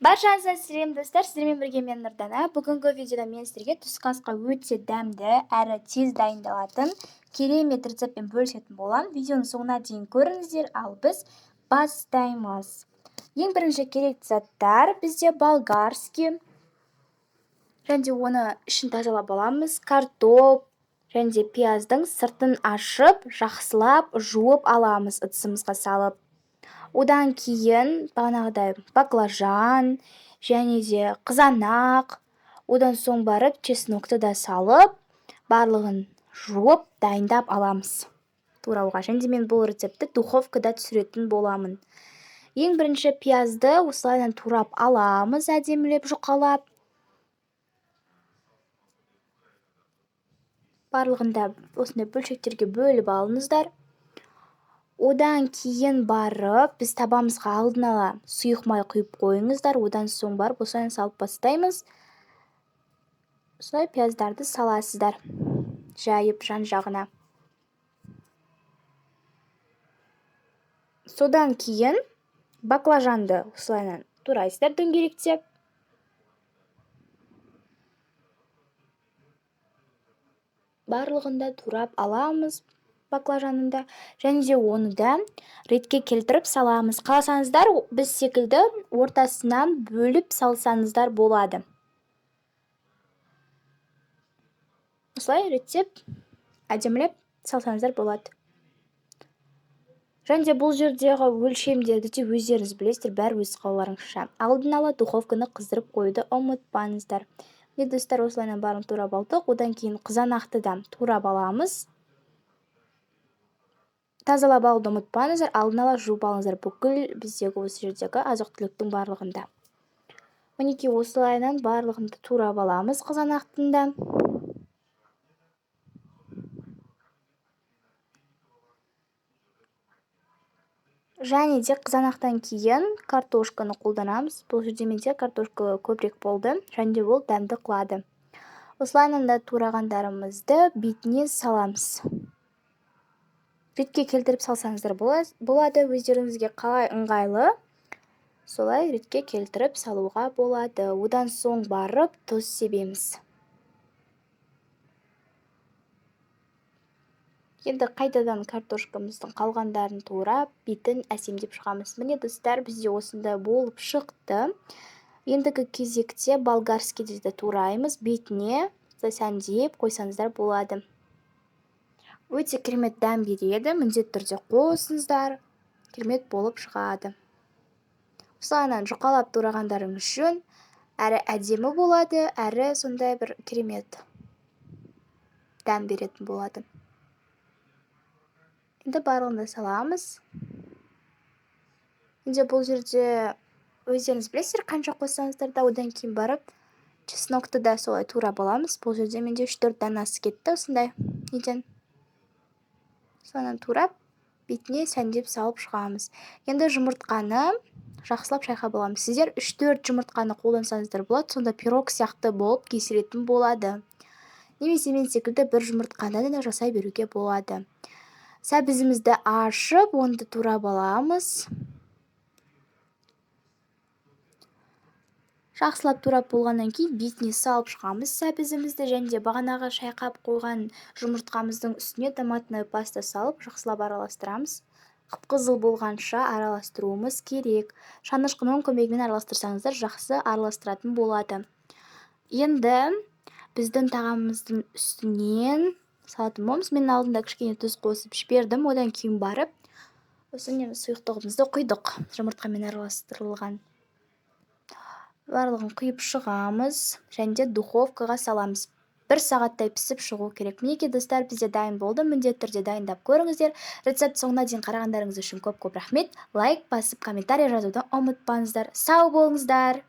Баршаңызға сәлем достар, сіздермен бірге мен Нұрдана. Бүгінгі видеода мен сіздерге түскі асқа өте дәмді әрі тез дайындалатын керемет рецептпен бөлісетін боламын. Видеоның соңына дейін көріңіздер, ал біз бастаймыз. Ең бірінші керекті заттар бізде болгарский, және де оны ішін тазалап аламыз, картоп, және де пияздың сыртын ашып, жақсылап жуып аламыз ыдысымызға салып. Одан кейін бағанағыдай баклажан және де қызанақ, одан соң барып чеснокты да салып, барлығын жуып дайындап аламыз турауға. Және де мен бұл рецепті духовкада түсіретін боламын. Ең бірінші пиязды осылайдан турап аламыз, әдемілеп жұқалап. Барлығында осындай бөлшектерге бөліп алыңыздар. Одан кейін барып, біз табамызға алдын ала сұйық май құйып қойыңыздар. Одан соң барып, осылайдан салып бастаймыз. Осылай пияздарды саласыздар, жайып жан жағына. Содан кейін баклажанды осылайдан турайсыздар дөңгелектеп. Барлығында турап аламыз баклажанында, және де оны да ретке келтіріп саламыз. Қаласаңыздар, біз секілді ортасынан бөліп салсаңыздар болады. Осылай реттеп, әдемілеп салсаңыздар болады. Және де бұл жердегі өлшемдерді де өздеріңіз білесіздер, бәрі өз қалауларыңызша. Алдын ала духовканы қыздырып қоюды ұмытпаңыздар. Міне достар, осылайдан барын турап алдық. Одан кейін қызанақты да турап аламыз. Тазалап алуды ұмытпаңыздар, алдын ала жуып алыңыздар бүкіл біздегі осы жердегі азық-түліктің барлығында. Мінекей осылайдан барлығында турап аламыз қызанақтың да. Және де қызанақтан кейін картошканы қолданамыз. Бұл жерде менде картошка көбірек болды, және де ол дәмді қылады. Осылайдан да турағандарымызды бетіне саламыз. Ретке келтіріп салсаңыздар болады, өздеріңізге қалай ыңғайлы, солай ретке келтіріп салуға болады. Одан соң барып тұз себеміз. Енді қайтадан картошкамыздың қалғандарын турап, бетін әсемдеп шығамыз. Міне достар, бізде осындай болып шықты. Ендігі кезекте болгарскийді тураймыз, бетіне сәндеп қойсаңыздар болады. Өте керемет дәм береді, міндетті түрде қосыңыздар, керемет болып шығады. Осылайдан жұқалап турағандарың үшін әрі әдемі болады, әрі сондай бір керемет дәм беретін болады. Енді барлығында саламыз. Енді бұл жерде өздеріңіз білесіздер, қанша қоссаңыздар да, одан кейін барып чеснокты да солай турап аламыз. Бұл жерде менде 3-4 данасы кетті осындай неден. Соны турап, бетіне сәндеп салып шығамыз. Енді жұмыртқаны жақсылап шайқап аламыз. Сіздер 3-4 жұмыртқаны қолдансаңыздар болады, сонда пирог сияқты болып кесілетін болады. Немесе мен секілді бір жұмыртқаны да жасай беруге болады. Сәбізімізді ашып, оны турап аламыз. Жақсылап турап болғаннан кейін бетіне салып шығамыз сәбізімізді, және де бағанағы шайқап қойған жұмыртқамыздың үстіне томатный паста салып, жақсылап араластырамыз. Қып-қызыл болғанша араластыруымыз керек. Шанышқының көмегімен араластырсаңыздар, жақсы араластыратын болады. Енді біздің тағамымыздың үстінен салатын боламыз. Мен алдында кішкене тұз қосып жібердім, одан кейін барып, осыны сұйықтығымызды құйдық, жұмыртқамен араластырылған. Барлығын құйып шығамыз, және де духовкаға саламыз. 1 сағаттай пісіп шығу керек. Мінекей достар, бізде дайын болды, міндетті түрде дайындап көріңіздер. Рецепт соңына дейін қарағандарыңыз үшін көп-көп рахмет. Лайк басып, комментарий жазуды ұмытпаңыздар. Сау болыңыздар!